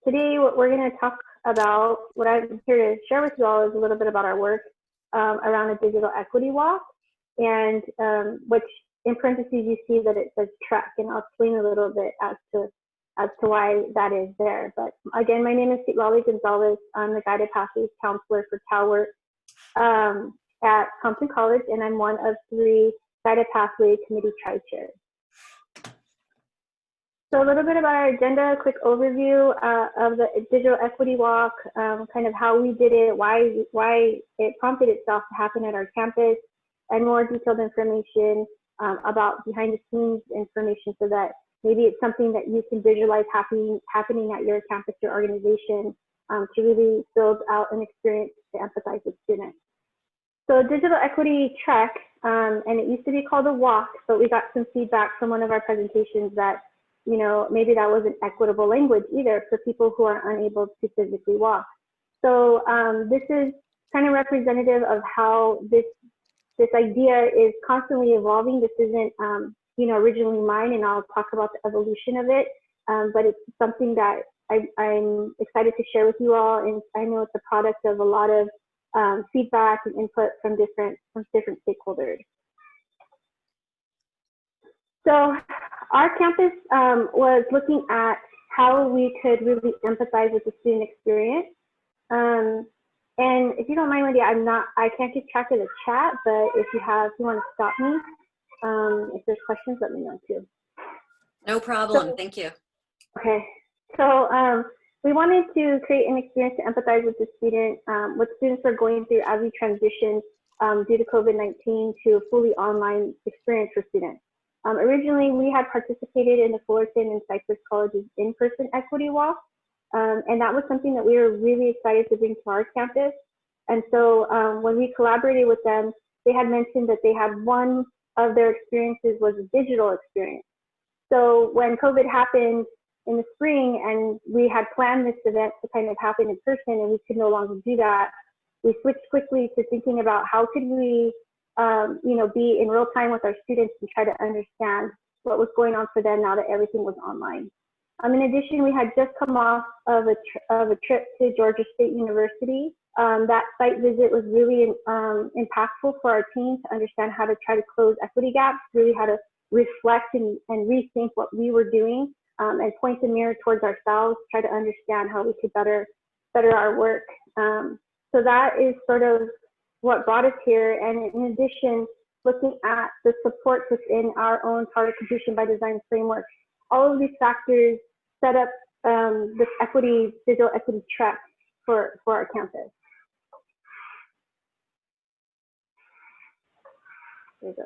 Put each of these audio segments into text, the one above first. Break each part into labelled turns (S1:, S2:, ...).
S1: Today, what we're going to talk about, what I'm here to share with you all is a little bit about our work around a digital equity walk, and which in parentheses you see that it says track, and I'll explain a little bit as to why that is there. But again, my name is Citlali Gonzales. I'm the Guided Pathways Counselor for TAL at Compton College, and I'm one of 3 Guided Pathway Committee Tri-Chairs. So a little bit about our agenda, a quick overview of the Digital Equity Walk, kind of how we did it, why it prompted itself to happen at our campus, and more detailed information about behind the scenes information so that maybe it's something that you can visualize happening at your campus, your organization, to really build out an experience to empathize with students. So Digital Equity Trek, and it used to be called a walk, but we got some feedback from one of our presentations that maybe that wasn't equitable language either for people who are unable to physically walk. So this is kind of representative of how this idea is constantly evolving. This isn't, originally mine, and I'll talk about the evolution of it. But it's something that I'm excited to share with you all, and I know it's a product of a lot of feedback and input from different stakeholders. So our campus was looking at how we could really empathize with the student experience. And if you don't mind, Wendy, I can't keep track of the chat, but if you want to stop me, if there's questions, let me know too.
S2: No problem,
S1: so,
S2: thank you.
S1: Okay, so we wanted to create an experience to empathize with the student, what students are going through as we transition due to COVID-19 to a fully online experience for students. Originally, we had participated in the Fullerton and Cypress College's in-person equity walk, and that was something that we were really excited to bring to our campus. And so when we collaborated with them, they had mentioned that they had one of their experiences was a digital experience. So when COVID happened in the spring and we had planned this event to kind of happen in person and we could no longer do that, we switched quickly to thinking about how could we be in real time with our students and try to understand what was going on for them now that everything was online. In addition, we had just come off of a trip to Georgia State University. That site visit was really impactful for our team to understand how to try to close equity gaps, really how to reflect and rethink what we were doing, and point the mirror towards ourselves, try to understand how we could better our work. So that is sort of what brought us here. And in addition, looking at the supports within our own Tartar Completion By Design framework, all of these factors set up this digital equity track for our campus. There you go.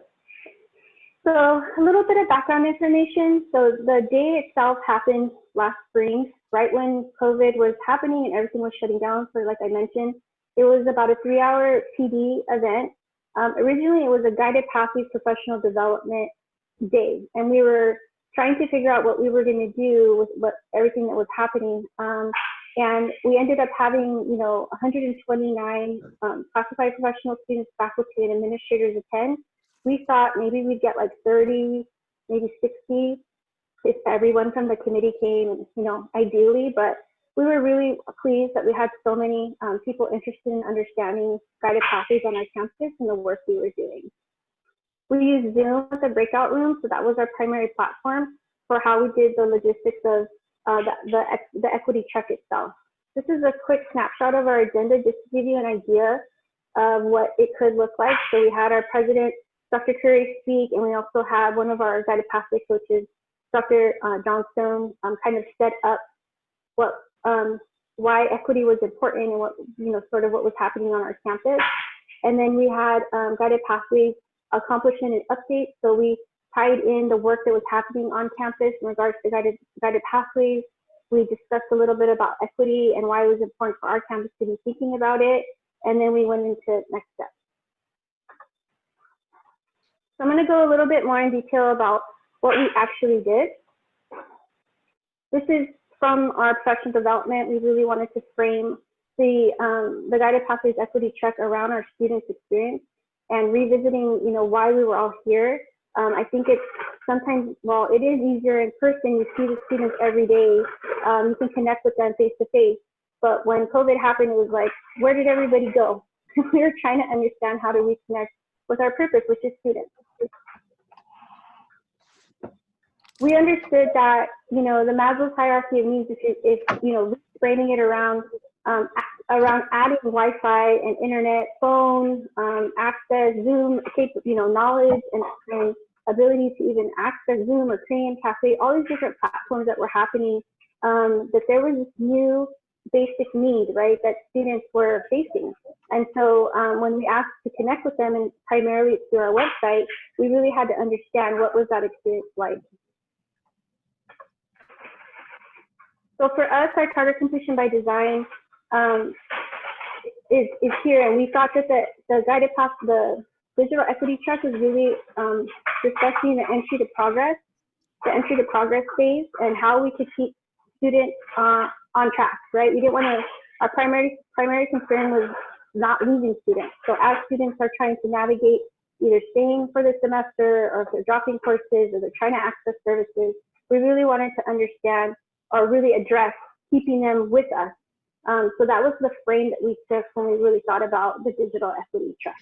S1: So a little bit of background information. So the day itself happened last spring, right when COVID was happening and everything was shutting down. So like I mentioned, it was about a 3-hour PD event. Originally, it was a Guided Pathways Professional Development Day, and we were trying to figure out what we were going to do with everything that was happening. And we ended up having, 129 classified professional students, faculty, and administrators attend. We thought maybe we'd get like 30, maybe 60 if everyone from the committee came, ideally, but we were really pleased that we had so many people interested in understanding guided pathways on our campus and the work we were doing. We used Zoom as a breakout room, so that was our primary platform for how we did the logistics of the equity check itself. This is a quick snapshot of our agenda just to give you an idea of what it could look like. So we had our president, Dr. Curry, speak, and we also had one of our guided pathway coaches, Dr. Johnstone, kind of set up why equity was important and what, sort of what was happening on our campus. And then we had guided pathways accomplishment and update. So we tied in the work that was happening on campus in regards to guided pathways. We discussed a little bit about equity and why it was important for our campus to be thinking about it. And then we went into next steps. So I'm going to go a little bit more in detail about what we actually did. This is from our professional development. We really wanted to frame the Guided Pathways Equity Check around our students' experience and revisiting, why we were all here. I think it's sometimes, well, it is easier in person. You see the students every day. You can connect with them face to face. But when COVID happened, it was like, where did everybody go? We were trying to understand how to reconnect with our purpose, which is students. We understood that, you know, the Maslow's hierarchy of needs is you know, framing it around adding Wi-Fi and internet, phone, access, Zoom, you know, knowledge and ability to even access Zoom or Korean Cafe, all these different platforms that were happening, that there was this new basic need, right, that students were facing. And so when we asked to connect with them, and primarily through our website, we really had to understand what was that experience like. So for us, our Tartar Completion by Design is here, and we thought that the guided path, the digital equity track, is really discussing the entry to progress phase, and how we could keep students on track, right? We didn't want to, our primary concern was not losing students. So as students are trying to navigate either staying for the semester, or if they're dropping courses, or they're trying to access services, we really wanted to understand or really address keeping them with us. So that was the frame that we took when we really thought about the digital equity track.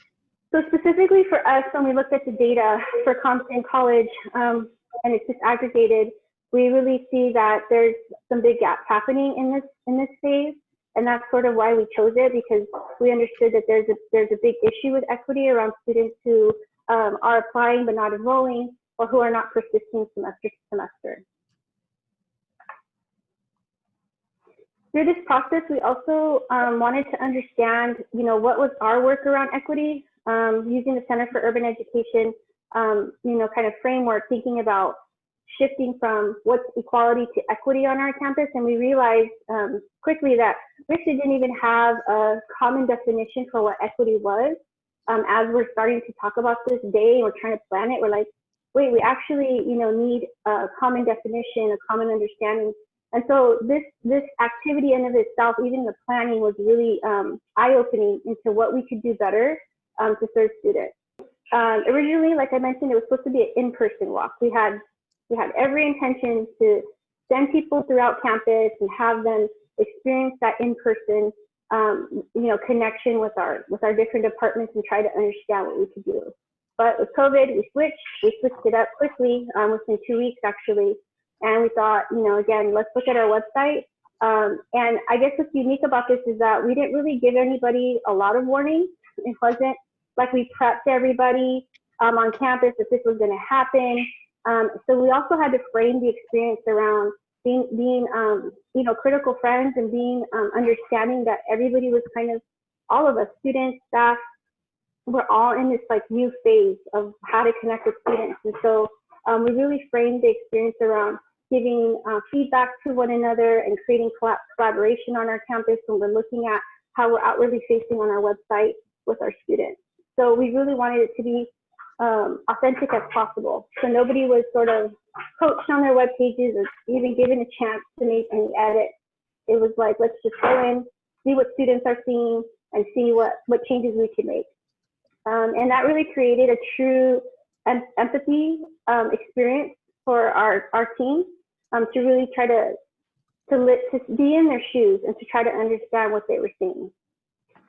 S1: So specifically for us, when we looked at the data for Compton College, and it's disaggregated, we really see that there's some big gaps happening in this phase, and that's sort of why we chose it, because we understood that there's a big issue with equity around students who are applying but not enrolling, or who are not persisting semester to semester. Through this process, we also wanted to understand, you know, what was our work around equity, using the Center for Urban Education, you know, kind of framework, thinking about shifting from what's equality to equity on our campus. And we realized quickly that we actually didn't even have a common definition for what equity was. As we're starting to talk about this day, and we're trying to plan it, we're like, wait, we actually, you know, need a common definition, a common understanding. And so this activity in of itself, even the planning, was really eye-opening into what we could do better to serve students. Originally, like I mentioned, it was supposed to be an in-person walk. We had every intention to send people throughout campus and have them experience that in-person, you know, connection with our different departments, and try to understand what we could do. But with COVID, we switched it up quickly, within 2 weeks actually. And we thought, you know, again, let's look at our website. And I guess what's unique about this is that we didn't really give anybody a lot of warning. It wasn't like we prepped everybody on campus that this was going to happen. So we also had to frame the experience around being you know, critical friends, and being understanding that everybody was kind of, all of us, students, staff, we're all in this like new phase of how to connect with students. And so we really framed the experience around giving feedback to one another and creating collaboration on our campus when we're looking at how we're outwardly facing on our website with our students. So we really wanted it to be authentic as possible. So nobody was sort of coached on their web pages or even given a chance to make any edits. It was like, let's just go in, see what students are seeing, and see what changes we can make. And that really created a true empathy experience for our team, to really try to be in their shoes and to try to understand what they were seeing.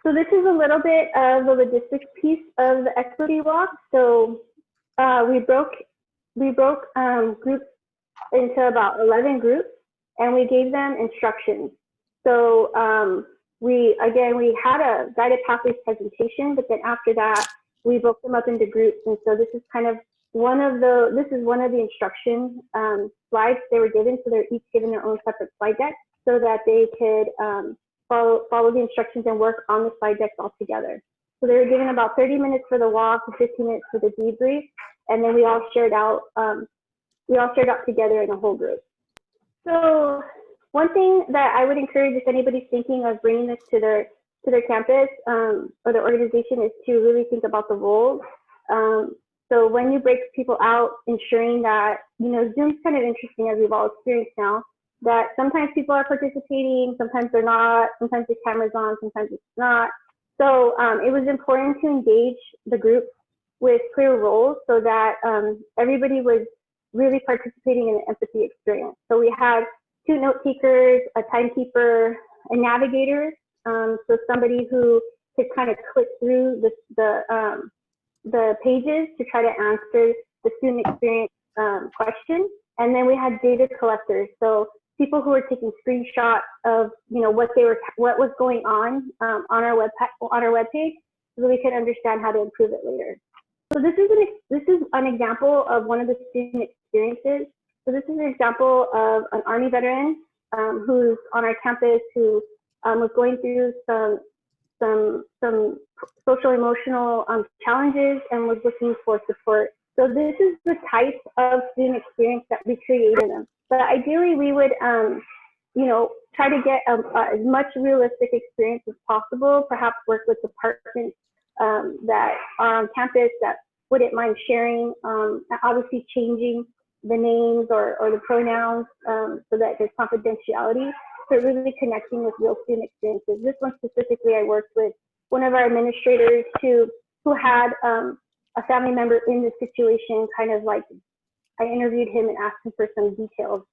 S1: So this is a little bit of the logistics piece of the equity walk. So we broke groups into about 11 groups, and we gave them instructions. So we had a guided pathways presentation, but then after that, we broke them up into groups. And so this is kind of one of the instruction slides they were given. So they're each given their own separate slide deck, so that they could follow the instructions and work on the slide decks all together. So they were given about 30 minutes for the walk and 15 minutes for the debrief, and then we all shared out together in a whole group. So one thing that I would encourage, if anybody's thinking of bringing this to their campus or their organization, is to really think about the roles. So when you break people out, ensuring that, you know, Zoom's kind of interesting, as we've all experienced now, that sometimes people are participating, sometimes they're not, sometimes the camera's on, sometimes it's not. So it was important to engage the group with clear roles, so that everybody was really participating in the empathy experience. So we had 2 note takers, a timekeeper, a navigator, so somebody who could kind of click through the pages to try to answer the student experience question. And then we had data collectors, so people who were taking screenshots of what was going on our webpage, so we could understand how to improve it later. So this is an example of one of the student experiences. So this is an example of an Army veteran who's on our campus who was going through some social emotional challenges and was looking for support. So this is the type of student experience that we created them. But ideally, we would try to get as much realistic experience as possible. Perhaps work with departments that are on campus that wouldn't mind sharing, obviously changing the names or the pronouns so that there's confidentiality. So really connecting with real student experiences. This one specifically, I worked with one of our administrators who had a family member in this situation. Kind of like, I interviewed him and asked him for some details.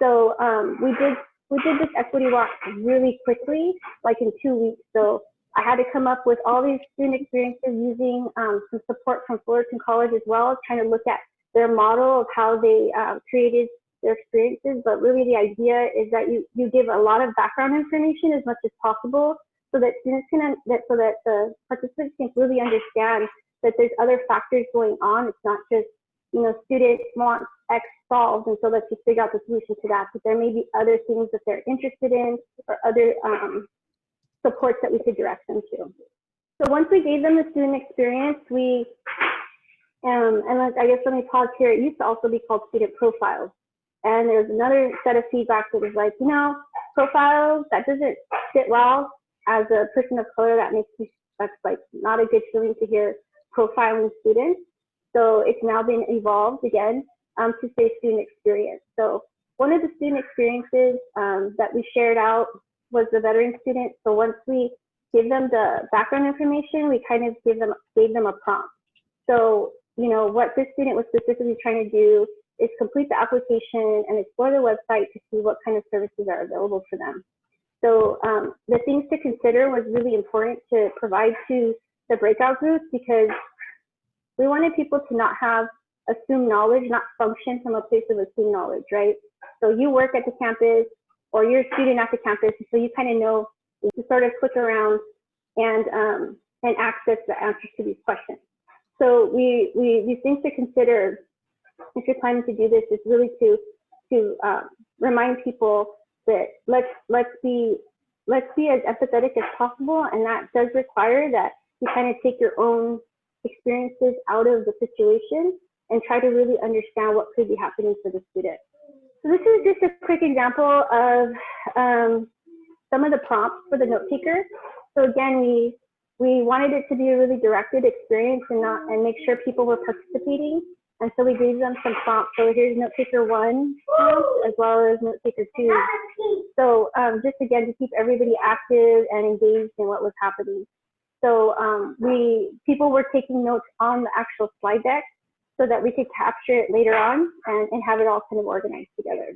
S1: So we did this equity walk really quickly, like in 2 weeks. So I had to come up with all these student experiences using some support from Compton College as well, trying to look at their model of how they created their experiences. But really the idea is that you give a lot of background information as much as possible so that students so that the participants can really understand that there's other factors going on. It's not just, students want X solved, and so let's just figure out the solution to that. But there may be other things that they're interested in or other supports that we could direct them to. So once we gave them the student experience, I guess let me pause here. It used to also be called student profiles. And there's another set of feedback that was like, profiles, that doesn't sit well as a person of color. That's like not a good feeling to hear profiling students. So it's now been evolved again to say student experience. So one of the student experiences that we shared out was the veteran student. So once we give them the background information, we kind of gave them a prompt. So, what this student was specifically trying to do is complete the application and explore the website to see what kind of services are available for them. So the things to consider was really important to provide to the breakout groups, because we wanted people to not have assumed knowledge, not function from a place of assumed knowledge, right? So you work at the campus or you're a student at the campus, so you kind of know to sort of click around and access the answers to these questions. So these things to consider if you're planning to do this is really to remind people that let's be as empathetic as possible, and that does require that you kind of take your own experiences out of the situation and try to really understand what could be happening for the student. So this is just a quick example of some of the prompts for the note taker. So again, we wanted it to be a really directed experience and make sure people were participating. And so we gave them some prompts. So here's note taker 1 as well as note taker 2. So just again, to keep everybody active and engaged in what was happening. So people were taking notes on the actual slide deck so that we could capture it later on and have it all kind of organized together.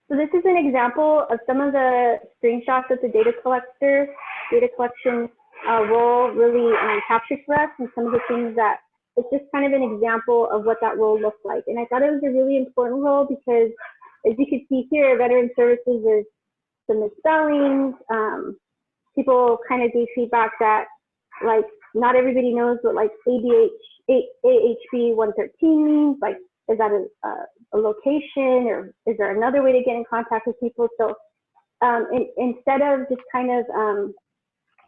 S1: So this is an example of some of the screenshots of the data collection role really captured for us, and some of the things that it's just kind of an example of what that role looked like. And I thought it was a really important role because, as you can see here, veteran services is some misspellings. People kind of gave feedback that like not everybody knows what like AHB 113 means. Like, is that a location, or is there another way to get in contact with people? So instead of just kind of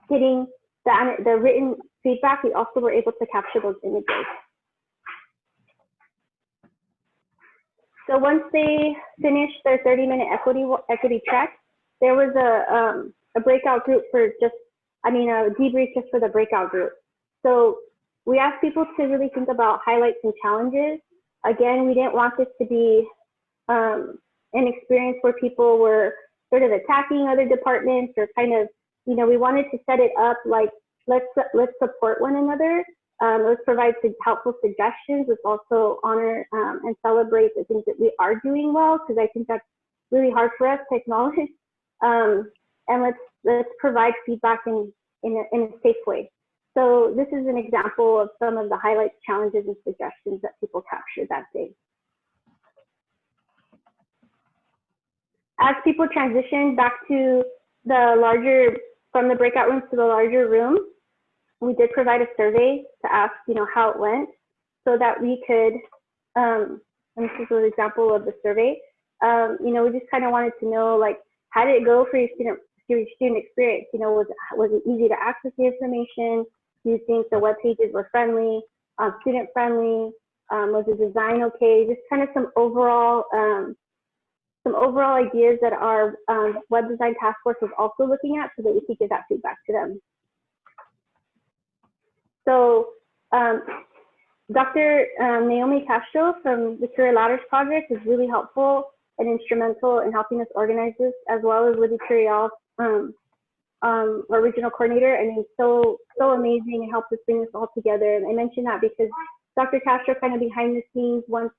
S1: getting the written feedback, we also were able to capture those images. So once they finished their 30-minute equity check, there was a breakout group for a debrief just for the breakout group. So we asked people to really think about highlights and challenges. Again, we didn't want this to be an experience where people were sort of attacking other departments or kind of, we wanted to set it up like, let's support one another. Let's provide helpful suggestions. Let's also honor and celebrate the things that we are doing well, because I think that's really hard for us to acknowledge. And let's provide feedback in a safe way. So this is an example of some of the highlights, challenges, and suggestions that people captured that day. As people transitioned back to from the breakout rooms to the larger room, we did provide a survey to ask, how it went, so that we could, and this is an example of the survey. We just kind of wanted to know, like, how did it go for your student experience? Was it easy to access the information? Do you think the web pages were friendly, student friendly? Was the design okay? Just kind of some overall ideas that our web design task force was also looking at, so that we could give that feedback to them. So Dr. Naomi Castro from the Career Ladders Project is really helpful and instrumental in helping us organize this, as well as with Imperial, our regional coordinator, and he's so amazing and helped us bring this all together. And I mention that because Dr. Castro, kind of behind the scenes, once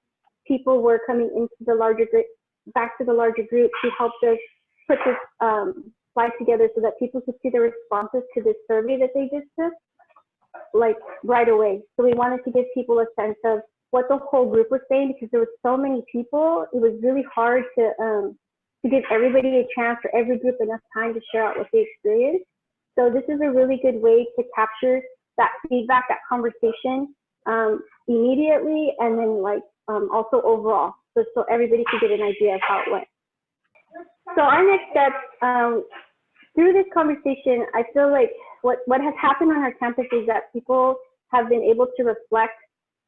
S1: people were coming into the larger group, back to the larger group, she helped us put this slide together so that people could see the responses to this survey that they just took, like, right away. So we wanted to give people a sense of what the whole group was saying, because there were so many people. It was really hard to give everybody a chance, or every group enough time to share out what they experienced. So this is a really good way to capture that feedback, that conversation immediately, and then also overall, so everybody could get an idea of how it went. So our next step, through this conversation, I feel like what has happened on our campus is that people have been able to reflect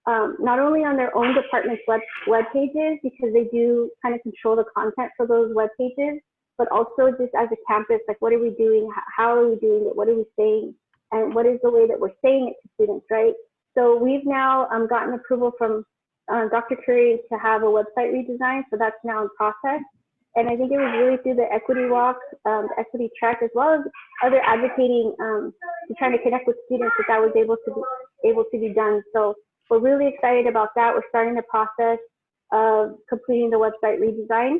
S1: not only on their own department's web pages, because they do kind of control the content for those web pages, but also just as a campus, like, what are we doing? How are we doing it? What are we saying? And what is the way that we're saying it to students, right? So we've now gotten approval from Dr. Curry to have a website redesign, so that's now in process. And I think it was really through the equity walk, the equity track, as well as other advocating to trying to connect with students, that was able to be done. So we're really excited about that. We're starting the process of completing the website redesign.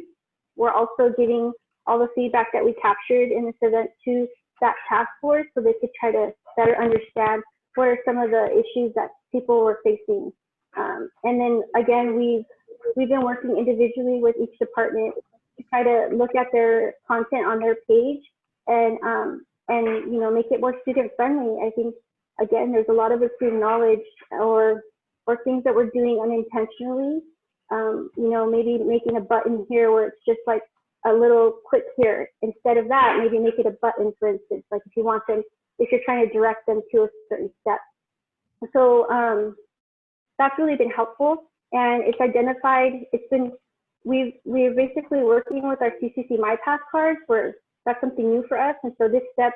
S1: We're also giving all the feedback that we captured in this event to that task force, so they could try to better understand what are some of the issues that people were facing. And then again, we've been working individually with each department to try to look at their content on their page and make it more student friendly. I think, again, there's a lot of assumed knowledge or things that we're doing unintentionally. Maybe making a button here where it's just like a little click here. Instead of that, maybe make it a button, for instance, like if you're trying to direct them to a certain step. So that's really been helpful, and it's identified. We're basically working with our CCC My Path cards, where that's something new for us, and so this step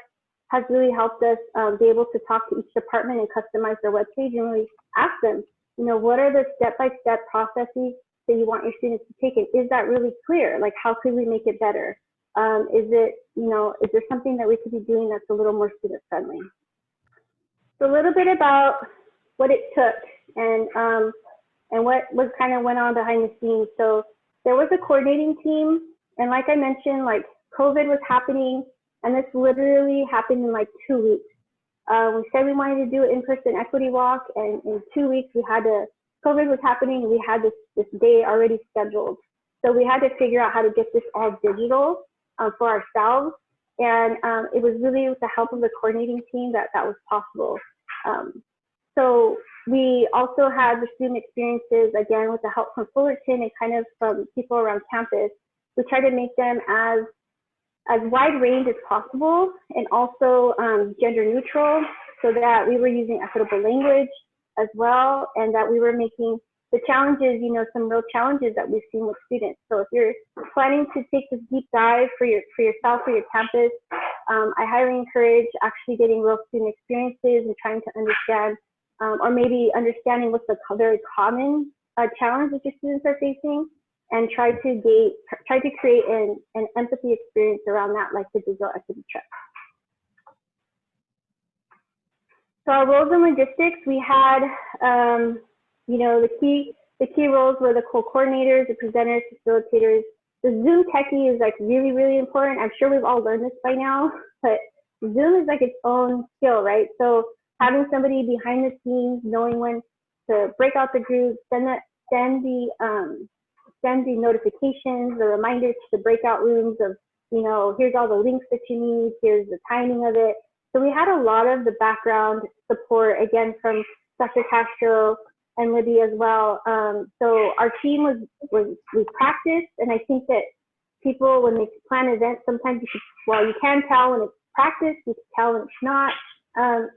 S1: has really helped us be able to talk to each department and customize their webpage and really ask them, what are the step-by-step processes that you want your students to take, and is that really clear? Like, how could we make it better? Is there something that we could be doing that's a little more student friendly? So a little bit about what it took and what kind of went on behind the scenes. So there was a coordinating team, and like I mentioned, like, COVID was happening, and this literally happened in like 2 weeks. We said we wanted to do an in-person equity walk, and in 2 weeks COVID was happening, and we had this day already scheduled. So we had to figure out how to get this all digital for ourselves, and it was really with the help of the coordinating team that was possible. So we also had the student experiences, again, with the help from Fullerton and kind of from people around campus. We tried to make them as wide range as possible, and also gender neutral, so that we were using equitable language as well, and that we were making the challenges, some real challenges that we've seen with students. So if you're planning to take this deep dive for yourself, for your campus, I highly encourage actually getting real student experiences and trying to understand, or maybe understanding what's the very common challenge that your students are facing, and try to create an empathy experience around that, like the digital equity check. So our roles and logistics, we had, you know, the key roles were the co-coordinators, the presenters, facilitators. The Zoom techie is like really, really important. I'm sure we've all learned this by now, but Zoom is like its own skill, right? So having somebody behind the scenes, knowing when to break out the group, send the notifications, the reminders to the breakout rooms of, you know, here's all the links that you need, here's the timing of it. So we had a lot of the background support, again, from Dr. Castro and Libby as well. So our team we practiced, and I think that people, when they plan events, sometimes you can tell when it's practice, you can tell when it's not.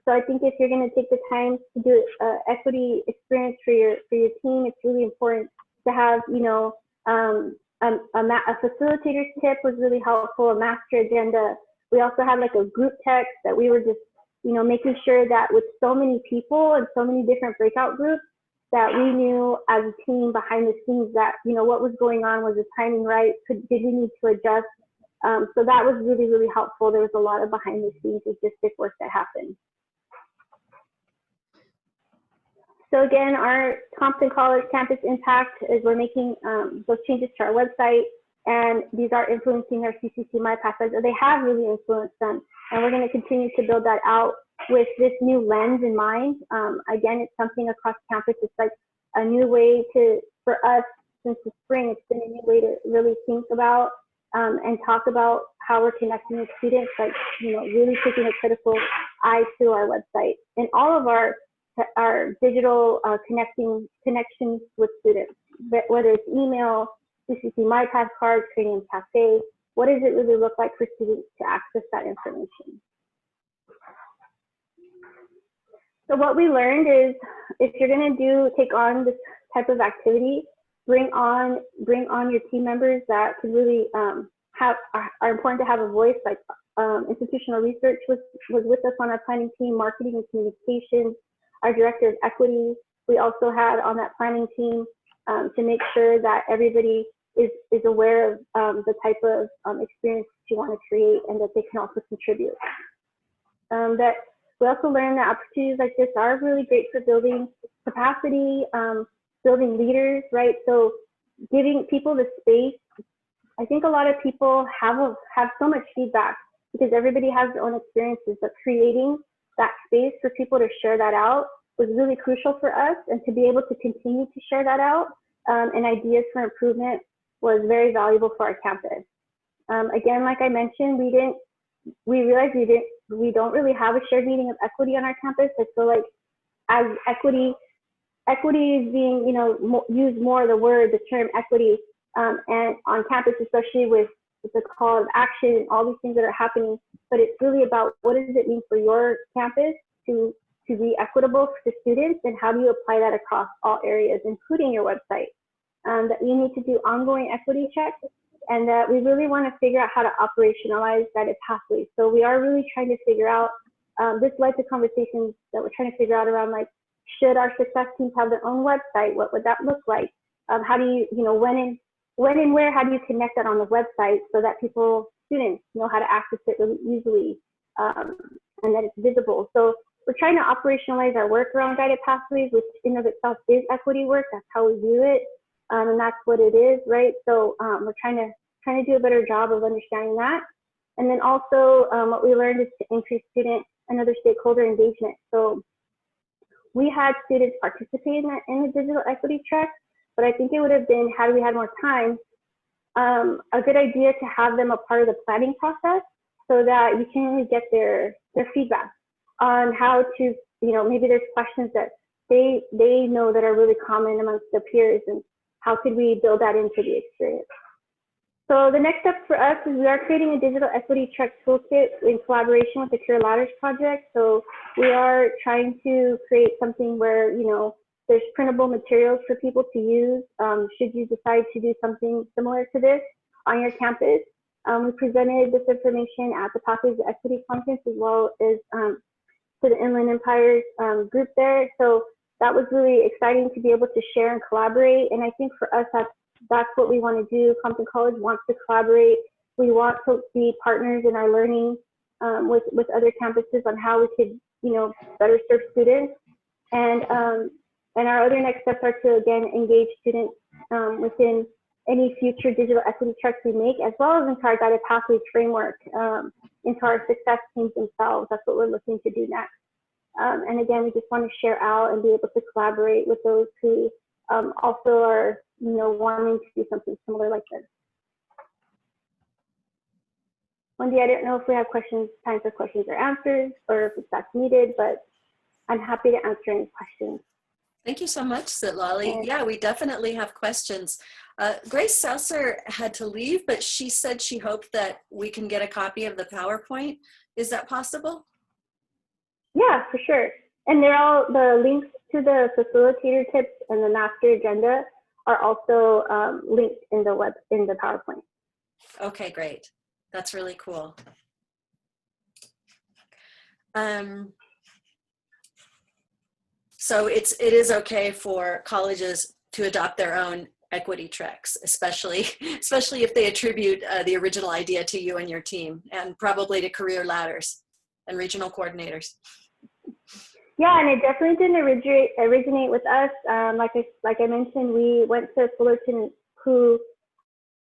S1: So I think if you're going to take the time to do equity experience for your team, it's really important to have, you know, a facilitator's tip was really helpful, a master agenda. We also had like a group text that we were just, you know, making sure that with so many people and so many different breakout groups, that we knew as a team behind the scenes that, you know, what was going on, was the timing right, did we need to adjust? So that was really, really helpful. There was a lot of behind the scenes logistic work that happened. So again, our Compton College campus impact is we're making those changes to our website, and these are influencing our CCC My Pathways, or they have really influenced them. And we're going to continue to build that out with this new lens in mind. Again, it's something across campus. It's like a new way for us, since the spring, it's been a new way to really think about and talk about how we're connecting with students, like, you know, really taking a critical eye to our website and all of our digital connections with students, whether it's email, CCC My Path cards, Cranium Cafe. What does it really look like for students to access that information? So what we learned is, if you're going to take on this type of activity, bring on your team members that can really are important to have a voice. Like institutional research was with us on our planning team, marketing and communications, our director of equity. We also had on that planning team to make sure that everybody is aware of the type of experience you want to create, and that they can also contribute. That we also learned that opportunities like this are really great for building capacity, building leaders, right? So giving people the space. I think a lot of people have so much feedback because everybody has their own experiences, but creating that space for people to share that out was really crucial for us, and to be able to continue to share that out and ideas for improvement was very valuable for our campus. Again, like I mentioned, we realized we don't really have a shared meeting of equity on our campus. I feel like as equity is being, you know, used more, the term equity, and on campus, especially with the call of action and all these things that are happening. But it's really about, what does it mean for your campus to be equitable to students, and how do you apply that across all areas, including your website? That you need to do ongoing equity checks, and that we really want to figure out how to operationalize guided pathways. So we are really trying to figure out, this led to conversations that we're trying to figure out around, like, should our success teams have their own website? What would that look like? How do you, you know, when and where, how do you connect that on the website so that students know how to access it really easily, and that it's visible? So we're trying to operationalize our work around guided pathways, which in of itself is equity work. That's how we view it, and that's what it is, right? So we're trying to do a better job of understanding that. And then also what we learned is to increase student and other stakeholder engagement. So we had students participate in the digital equity track, but I think it would have been, had we had more time, a good idea to have them a part of the planning process, so that you can really get their feedback on how to, you know, maybe there's questions that they know that are really common amongst their peers, and how could we build that into the experience. So the next step for us is we are creating a digital equity track toolkit in collaboration with the Career Ladders Project. So we are trying to create something where, you know, there's printable materials for people to use should you decide to do something similar to this on your campus. We presented this information at the Pathways of Equity Conference, as well as to the Inland Empires group there. So that was really exciting to be able to share and collaborate. And I think for us, that's what we want to do. Compton College wants to collaborate. We want to be partners in our learning with other campuses on how we could better serve students. And our other next steps are to, again, engage students within any future digital equity tracks we make, as well as into our guided pathways framework, into our success teams themselves. That's what we're looking to do next. And again, we just want to share out and be able to collaborate with those who also are, wanting to do something similar like this. Wendy, I don't know if we have time for questions or answers, or if that's needed, but I'm happy to answer any questions.
S2: Thank you so much, Citlali. Yeah, we definitely have questions. Grace Saucer had to leave, but she said she hoped that we can get a copy of the PowerPoint. Is that possible?
S1: Yeah, for sure. And they're all, the links to the facilitator tips and the master agenda are also linked in the PowerPoint.
S2: Okay, great. That's really cool. So it is okay for colleges to adopt their own equity tracks, especially if they attribute the original idea to you and your team, and probably to career ladders and regional coordinators.
S1: Yeah, and it definitely didn't originate with us. Like I mentioned, we went to Fullerton, who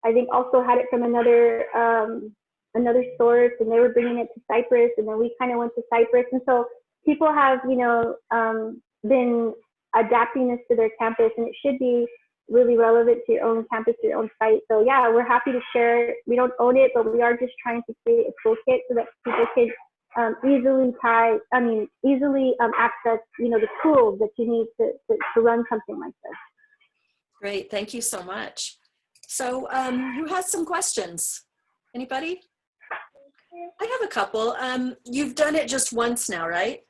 S1: I think also had it from another source, and they were bringing it to Cyprus, and then we kind of went to Cyprus, and so people have been adapting this to their campus, and it should be really relevant to your own campus, your own site. So yeah, we're happy to share. We don't own it, but we are just trying to create a toolkit so that people can easily access, the tools that you need to run something like this.
S2: Great, thank you so much. So who has some questions? Anybody? I have a couple. You've done it just once now, right?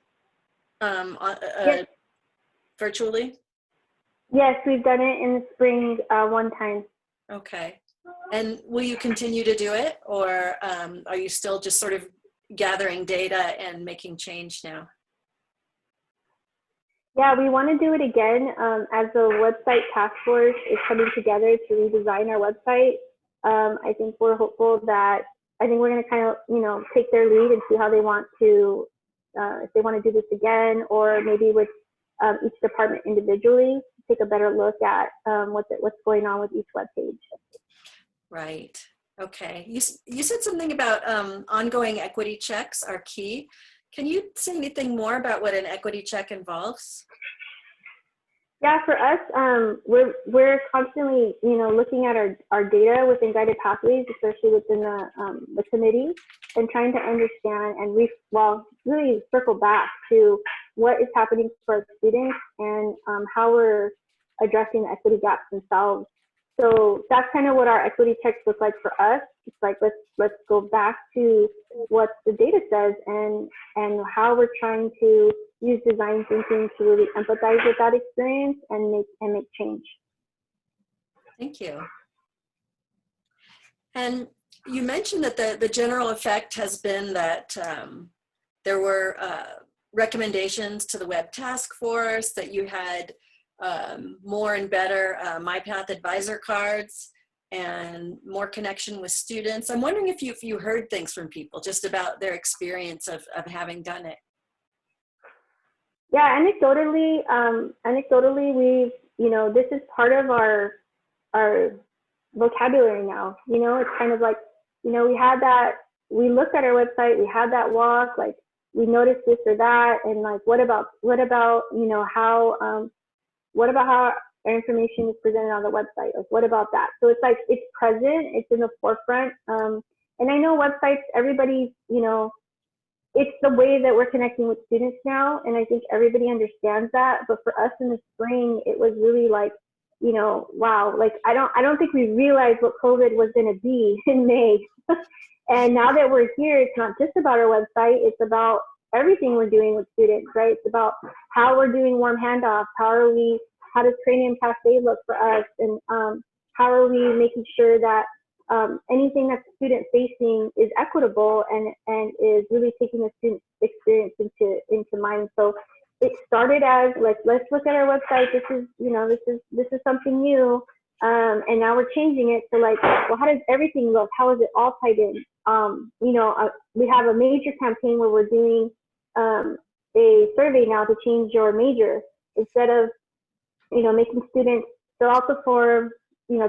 S1: Yes.
S2: Virtually?
S1: Yes, we've done it in the spring one time.
S2: Okay. And will you continue to do it, or are you still just sort of gathering data and making change now?
S1: Yeah, we want to do it again as the website task force is coming together to redesign our website. I think we're hopeful that, I think we're going to kind of, take their lead and see how they want to, if they want to do this again, or maybe with each department individually, take a better look at what's going on with each web page.
S2: Right. Okay. You said something about ongoing equity checks are key. Can you say anything more about what an equity check involves?
S1: Yeah, for us, we're constantly, looking at our data within guided pathways, especially within the committee, and trying to understand and really circle back to what is happening for our students and how we're addressing the equity gaps themselves. So that's kind of what our equity checks look like for us. It's like, let's go back to what the data says and how we're trying to use design thinking to really empathize with that experience and make change.
S2: Thank you. And you mentioned that the general effect has been that there were recommendations to the web task force, that you had more and better MyPath advisor cards and more connection with students. I'm wondering if you heard things from people just about their experience of having done it.
S1: Yeah, anecdotally, we've, this is part of our vocabulary now. It's kind of like, we looked at our website, we had that walk, like we noticed this or that, and like, what about how our information is presented on the website? Like, what about that? So it's like, it's present, it's in the forefront. And I know websites, everybody's, it's the way that we're connecting with students now. And I think everybody understands that. But for us in the spring, it was really like, wow, like, I don't think we realized what COVID was going to be in May. And now that we're here, it's not just about our website, it's about everything we're doing with students, right? It's about how we're doing warm handoffs, how does Cranium Cafe look for us, and how are we making sure that anything that's student facing is equitable and is really taking the student experience into mind. So it started as like, let's look at our website. This is something new, and now we're changing it to like, well, how does everything look? How is it all tied in? We have a major campaign where we're doing a survey now to change your major. Instead of, making students fill out the form,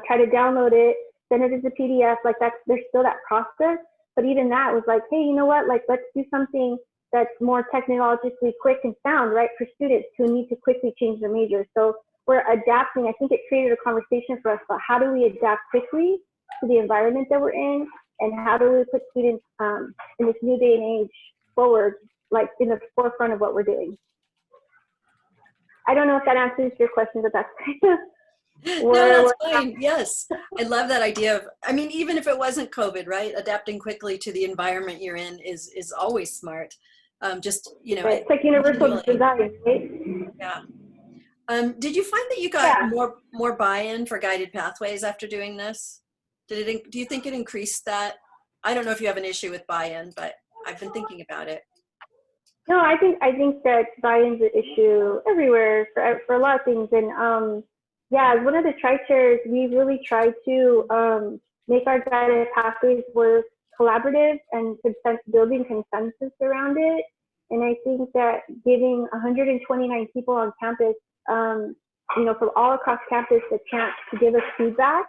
S1: try to download it, send it as a PDF, like there's still that process. But even that was like, hey, you know what, like let's do something that's more technologically quick and sound, right, for students who need to quickly change their major. So we're adapting. I think it created a conversation for us about how do we adapt quickly to the environment that we're in, and how do we put students in this new day and age forward, like in the forefront of what we're doing. I don't know if that answers your question, but that's
S2: no, that's fine. Yes. I love that idea of, I mean, even if it wasn't COVID, right? Adapting quickly to the environment you're in is always smart. Just,
S1: right. It's like universal design, right?
S2: Yeah. Did you find that you got more buy-in for guided pathways after doing this? Do you think it increased that? I don't know if you have an issue with buy-in, but I've been thinking about it.
S1: No, I think that buy-in's an issue everywhere for a lot of things. And yeah, as one of the tri-chairs, we really try to make our guided pathways work collaborative and building consensus around it. And I think that giving 129 people on campus, from all across campus, the chance to give us feedback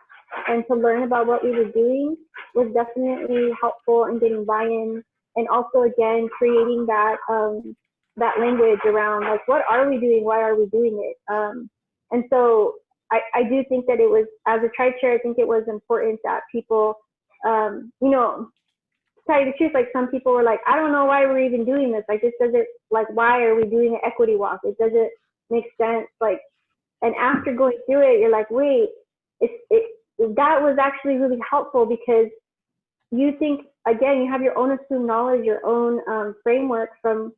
S1: and to learn about what we were doing was definitely helpful in getting buy-in. And also, again, creating that that language around, like, what are we doing? Why are we doing it? And so I do think that it was, as a tri-chair, I think it was important that people, to tell you the truth, like some people were like, I don't know why we're even doing this. Like, this doesn't, like, why are we doing an equity walk? It doesn't make sense. Like, and after going through it, you're like, wait, that was actually really helpful, because you think, again, you have your own assumed knowledge, your own framework from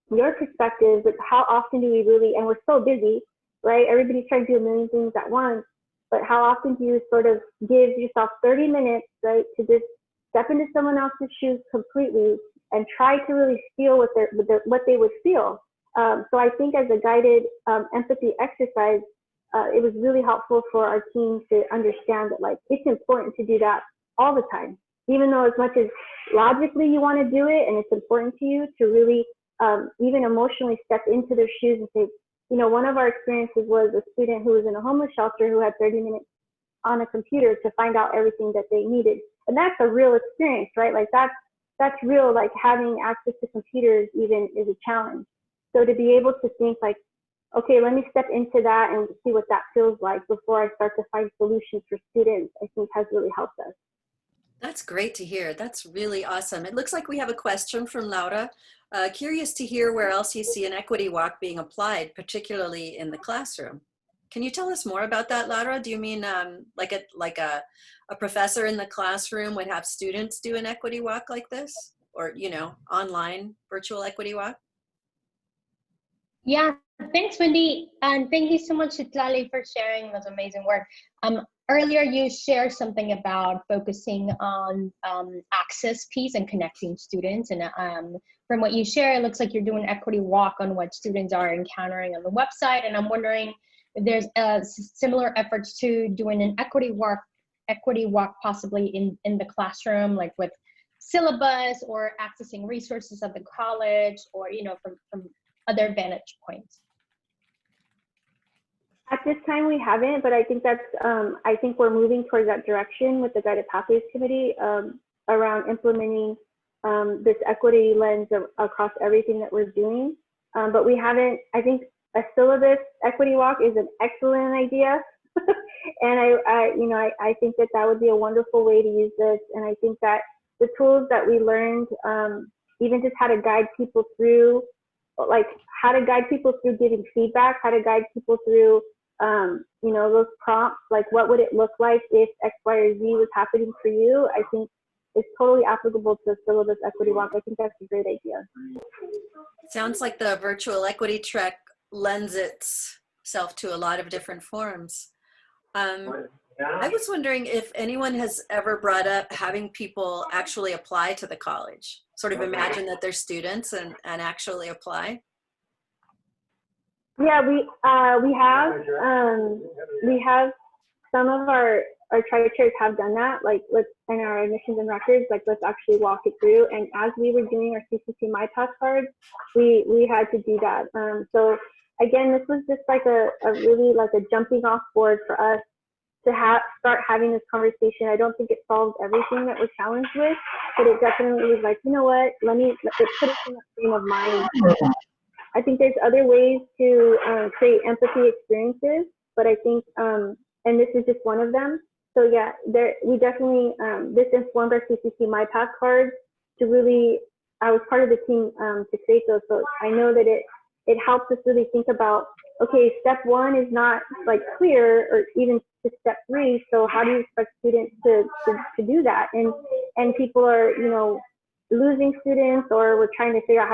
S1: your perspective, but how often do we really, and we're so busy, right? Everybody's trying to do a million things at once, but how often do you sort of give yourself 30 minutes, right, to just step into someone else's shoes completely and try to really feel what they would feel? So I think as a guided empathy exercise, it was really helpful for our team to understand that, like, it's important to do that all the time. Even though as much as logically you want to do it and it's important to you, to really even emotionally step into their shoes and say, one of our experiences was a student who was in a homeless shelter who had 30 minutes on a computer to find out everything that they needed. And that's a real experience, right? Like that's real, like having access to computers even is a challenge. So to be able to think like, okay, let me step into that and see what that feels like before I start to find solutions for students, I think has really helped us.
S2: That's great to hear. That's really awesome. It looks like we have a question from Laura. Curious to hear where else you see an equity walk being applied, particularly in the classroom. Can you tell us more about that, Laura? Do you mean like a professor in the classroom would have students do an equity walk like this? Or, online virtual equity walk?
S3: Yeah, thanks, Wendy. And thank you so much, Citlali, for sharing this amazing work. Earlier, you shared something about focusing on access piece and connecting students. And from what you share, it looks like you're doing equity walk on what students are encountering on the website. And I'm wondering if there's similar efforts to doing an equity walk possibly in the classroom, like with syllabus or accessing resources at the college, or from other vantage points.
S1: At this time, we haven't, but I think I think we're moving towards that direction with the Guided Pathways Committee around implementing this equity lens across everything that we're doing. But we haven't. I think a syllabus equity walk is an excellent idea, and I think that would be a wonderful way to use this. And I think that the tools that we learned, even just how to guide people through, like how to guide people through giving feedback, how to guide people through those prompts, like what would it look like if X, Y, or Z was happening for you, I think is totally applicable to the syllabus equity walk. I think that's a great idea.
S2: Sounds like the virtual equity track lends itself to a lot of different forms. I was wondering if anyone has ever brought up having people actually apply to the college, sort of imagine that they're students and actually apply. Yeah,
S1: we have some of our our tri-chairs have done that. Like, in our admissions and records, like, let's actually walk it through. And as we were doing our CCC My Pass cards, we had to do that. So again, this was just like a really like a jumping off board for us to start having this conversation. I don't think it solves everything that we're challenged with, but it definitely was like, you know what, let's put us in that frame of mind. I think there's other ways to create empathy experiences, but I think, and this is just one of them. So yeah, we definitely, this informed our CCC My Path cards to really, I was part of the team to create those. So I know that it helps us really think about, okay, step 1 is not like clear, or even to step 3. So how do you expect students to do that? And people are, you know, losing students, or we're trying to figure out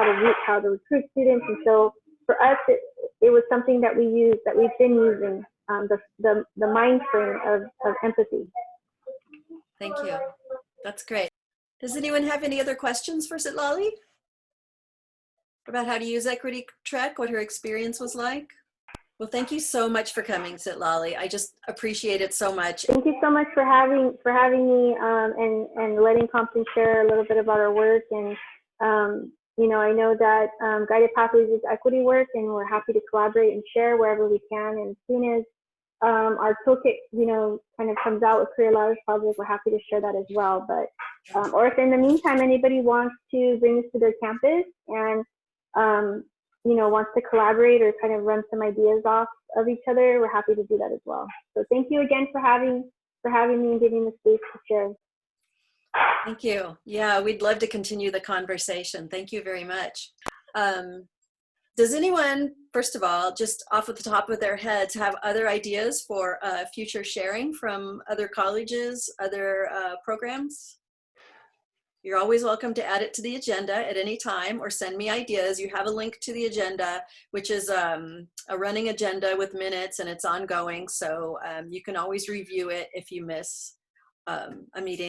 S1: how to recruit students. And so for us, it was something that we've been using, the mind frame of empathy.
S2: Thank you. That's great. Does anyone have any other questions for Citlali about how to use Equity Trek, what her experience was like? Well, thank you so much for coming, Citlali. I just appreciate it so much.
S1: Thank you so much for having me and letting Compton share a little bit about our work. And you know, I know that Guided Pathways is equity work, and we're happy to collaborate and share wherever we can. And as soon as our toolkit, you know, kind of comes out with Career Ladders Project, we're happy to share that as well. But or if in the meantime anybody wants to bring this to their campus and you know, wants to collaborate or kind of run some ideas off of each other, we're happy to do that as well. So thank you again for having me and giving the space to share.
S2: Thank you. Yeah, we'd love to continue the conversation. Thank you very much. Does anyone, first of all, just off at the top of their heads, have other ideas for future sharing from other colleges, other programs? You're always welcome to add it to the agenda at any time or send me ideas. You have a link to the agenda, which is a running agenda with minutes, and it's ongoing. So you can always review it if you miss a meeting.